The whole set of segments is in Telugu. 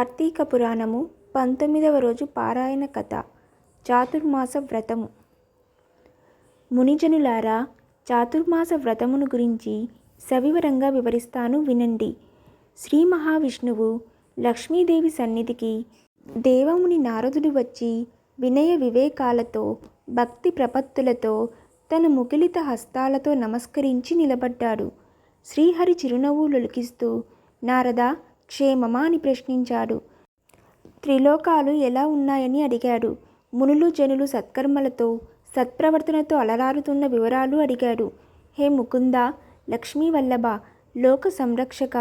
కార్తీక పురాణము 19వ రోజు పారాయణ కథ. చాతుర్మాస వ్రతము. మునిజనులారా, చాతుర్మాస వ్రతమును గురించి సవివరంగా వివరిస్తాను వినండి. శ్రీ మహావిష్ణువు లక్ష్మీదేవి సన్నిధికి దేవముని నారదుడు వచ్చి వినయ వివేకాలతో భక్తి ప్రపత్తులతో తన ముకులిత హస్తాలతో నమస్కరించి నిలబడ్డాడు. శ్రీహరి చిరునవ్వు లొలికిస్తూ, నారద, క్షేమమా అని ప్రశ్నించాడు. త్రిలోకాలు ఎలా ఉన్నాయని అడిగాడు. మునులు జనులు సత్కర్మలతో సత్ప్రవర్తనతో అలరారుతున్న వివరాలు అడిగాడు. హే ముకుంద, లక్ష్మీ వల్లభ, లోక సంరక్షక,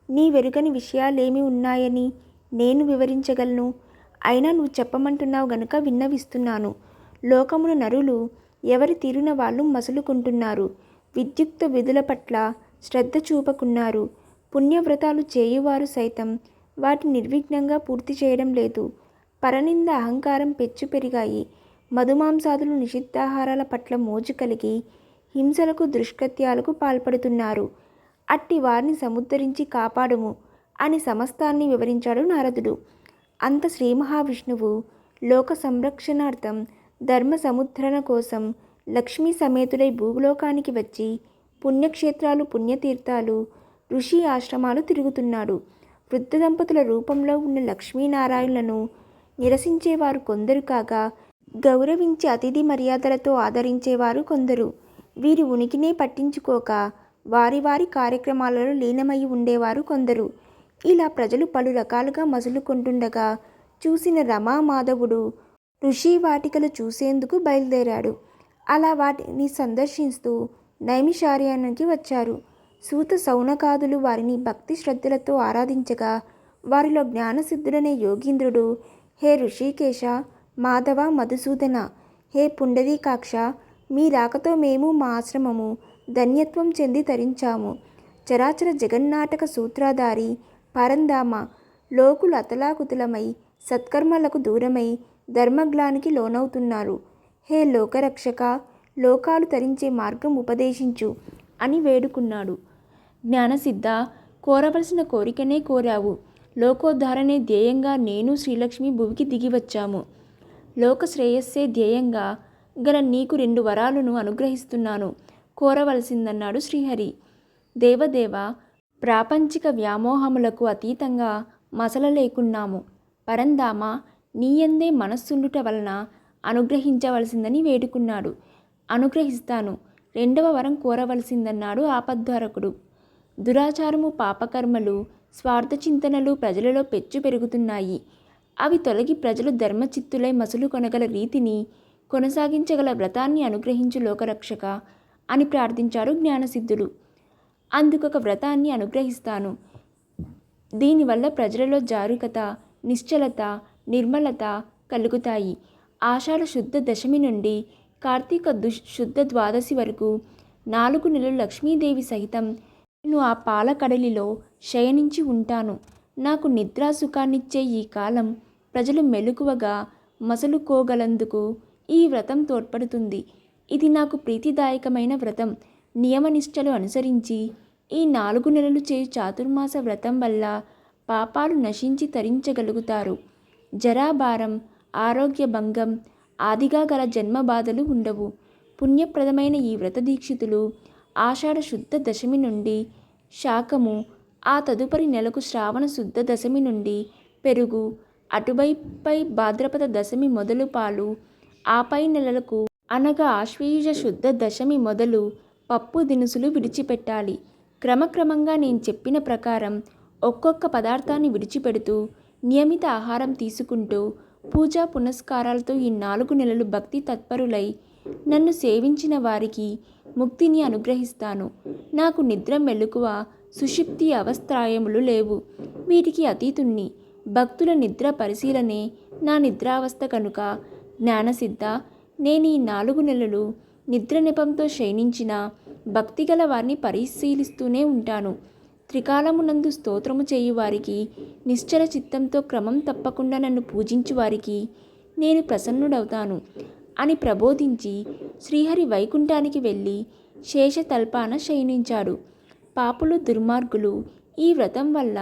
నీ వెరుగని విషయాలేమి ఉన్నాయని నేను వివరించగలను. అయినా నువ్వు చెప్పమంటున్నావు గనుక విన్నవిస్తున్నాను. లోకమున నరులు ఎవరి తీరున వాళ్ళు మసులుకుంటున్నారు. విద్యుక్త విధుల పట్ల శ్రద్ధ చూపకున్నారు. పుణ్యవ్రతాలు చేయువారు సైతం వాటిని నిర్విఘ్నంగా పూర్తి చేయడం లేదు. పరనింద అహంకారం పెచ్చు పెరిగాయి. మధుమాంసాదులు నిషిద్ధాహారాల పట్ల మోజు కలిగి హింసలకు దుష్కృత్యాలకు పాల్పడుతున్నారు. అట్టి వారిని సముద్ధరించి కాపాడుము అని సమస్తాన్ని వివరించాడు నారదుడు. అంత శ్రీ మహావిష్ణువు లోక సంరక్షణార్థం ధర్మ సముద్ధరణ కోసం లక్ష్మీ సమేతుడై భూలోకానికి వచ్చి పుణ్యక్షేత్రాలు పుణ్యతీర్థాలు ఋషి ఆశ్రమాలు తిరుగుతున్నాడు. వృద్ధ దంపతుల రూపంలో ఉన్న లక్ష్మీనారాయణులను నిరసించేవారు కొందరు కాగా, గౌరవించి అతిథి మర్యాదలతో ఆదరించేవారు కొందరు. వీరి ఉనికినే పట్టించుకోక వారి వారి కార్యక్రమాలలో లీనమై ఉండేవారు కొందరు. ఇలా ప్రజలు పలు రకాలుగా మసులుకుంటుండగా చూసిన రమామాధవుడు ఋషి వాటికలు చూసేందుకు బయలుదేరాడు. అలా వాటిని సందర్శిస్తూ నైమిషారణ్యానికి వచ్చారు. సూత సౌనకాదులు వారిని భక్తి శ్రద్ధలతో ఆరాధించగా, వారిలో జ్ఞానసిద్ధుడనే యోగీంద్రుడు, హే ఋషికేశ, మాధవ, మధుసూదన, హే పుండరీకాక్ష, మీ రాకతో మేము మా ఆశ్రమము ధన్యత్వం చెంది తరించాము. చరాచర జగన్నాటక సూత్రధారి పరంధామ, లోకులు అతలాకుతలమై సత్కర్మలకు దూరమై ధర్మగ్లానికి లోనవుతున్నారు. హే లోకరక్షక, లోకాలు తరించే మార్గం ఉపదేశించు అని వేడుకున్నాడు. జ్ఞానసిద్ధ, కోరవలసిన కోరికనే కోరావు. లోకోద్ధారణే ధ్యేయంగా నేను శ్రీలక్ష్మి భువికి దిగివచ్చాము. లోక శ్రేయస్సే ధ్యేయంగా గల నీకు 2 వరాలను అనుగ్రహిస్తున్నాను. కోరవలసిందన్నాడు శ్రీహరి. దేవదేవ, ప్రాపంచిక వ్యామోహములకు అతీతంగా మసల లేకున్నాము. పరంధామ, నీయందే మనస్సుండుట వలన అనుగ్రహించవలసిందని వేడుకున్నాడు. అనుగ్రహిస్తాను. 2వ వరం కోరవలసిందన్నాడు ఆపద్వారకుడు. దురాచారము, పాపకర్మలు, స్వార్థచింతనలు ప్రజలలో పెచ్చు పెరుగుతున్నాయి. అవి తొలగి ప్రజలు ధర్మచిత్తులై మసులు కొనగల రీతిని కొనసాగించగల వ్రతాన్ని అనుగ్రహించు లోకరక్షక అని ప్రార్థించాడు జ్ఞానసిద్ధుడు. అందుకొక వ్రతాన్ని అనుగ్రహిస్తాను. దీనివల్ల ప్రజలలో జారుకత, నిశ్చలత, నిర్మలత కలుగుతాయి. ఆషాఢ శుద్ధ దశమి నుండి కార్తీక శుద్ధ ద్వాదశి వరకు 4 నెలలు లక్ష్మీదేవి సహితం నేను ఆ పాలకడలిలో శయనించి ఉంటాను. నాకు నిద్రా సుఖాన్నిచ్చే ఈ కాలం ప్రజలు మెలకువగా మసలుకోగలందుకు ఈ వ్రతం తోడ్పడుతుంది. ఇది నాకు ప్రీతిదాయకమైన వ్రతం. నియమనిష్టలు అనుసరించి ఈ 4 నెలలు చేయు చాతుర్మాస వ్రతం వల్ల పాపాలు నశించి తరించగలుగుతారు. జరాభారం, ఆరోగ్య భంగం ఆదిగా గల జన్మ బాధలు ఉండవు. పుణ్యప్రదమైన ఈ వ్రత దీక్షితులు ఆషాఢ శుద్ధ దశమి నుండి శాకము, ఆ తదుపరి నెలకు శ్రావణ శుద్ధ దశమి నుండి పెరుగు, అటువైపై భాద్రపద దశమి మొదలు పాలు, ఆపై నెలలకు అనగా ఆశ్వయుజ శుద్ధ దశమి మొదలు పప్పు దినుసులు విడిచిపెట్టాలి. క్రమక్రమంగా నేను చెప్పిన ప్రకారం ఒక్కొక్క పదార్థాన్ని విడిచిపెడుతూ నియమిత ఆహారం తీసుకుంటూ పూజా పునస్కారాలతో ఈ 4 నెలలు భక్తి తత్పరులై నన్ను సేవించిన వారికి ముక్తిని అనుగ్రహిస్తాను. నాకు నిద్ర, మెలకువ, సుషుప్తి అవస్థాయములు లేవు. వీటికి అతీతుణ్ణి. భక్తుల నిద్ర పరిశీలనే నా నిద్రావస్థ కనుక జ్ఞానసిద్ధ, నేను ఈ 4 నెలలు నిద్ర నెపంతో శయనించిన భక్తిగల వారిని పరిశీలిస్తూనే ఉంటాను. త్రికాలమునందు స్తోత్రము చేయువారికి, నిశ్చల చిత్తంతో క్రమం తప్పకుండా నన్ను పూజించు వారికి నేను ప్రసన్నుడవుతాను అని ప్రబోధించి శ్రీహరి వైకుంఠానికి వెళ్ళి శేషతల్పాన శయనించాడు. పాపులు, దుర్మార్గులు ఈ వ్రతం వల్ల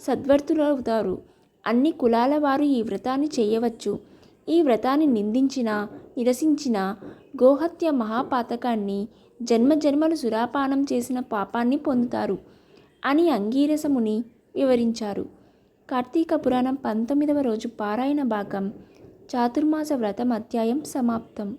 సద్వర్తులవుతారు. అన్ని కులాల వారు ఈ వ్రతాన్ని చేయవచ్చు. ఈ వ్రతాన్ని నిందించిన, నిరసించిన గోహత్య మహాపాతకాన్ని, జన్మజన్మలు సురాపానం చేసిన పాపాన్ని పొందుతారు అని అంగీరస ముని వివరించారు. కార్తీక పురాణం 19వ రోజు పారాయణ భాగం చాతుర్మాస వ్రతం అధ్యాయం సమాప్తం.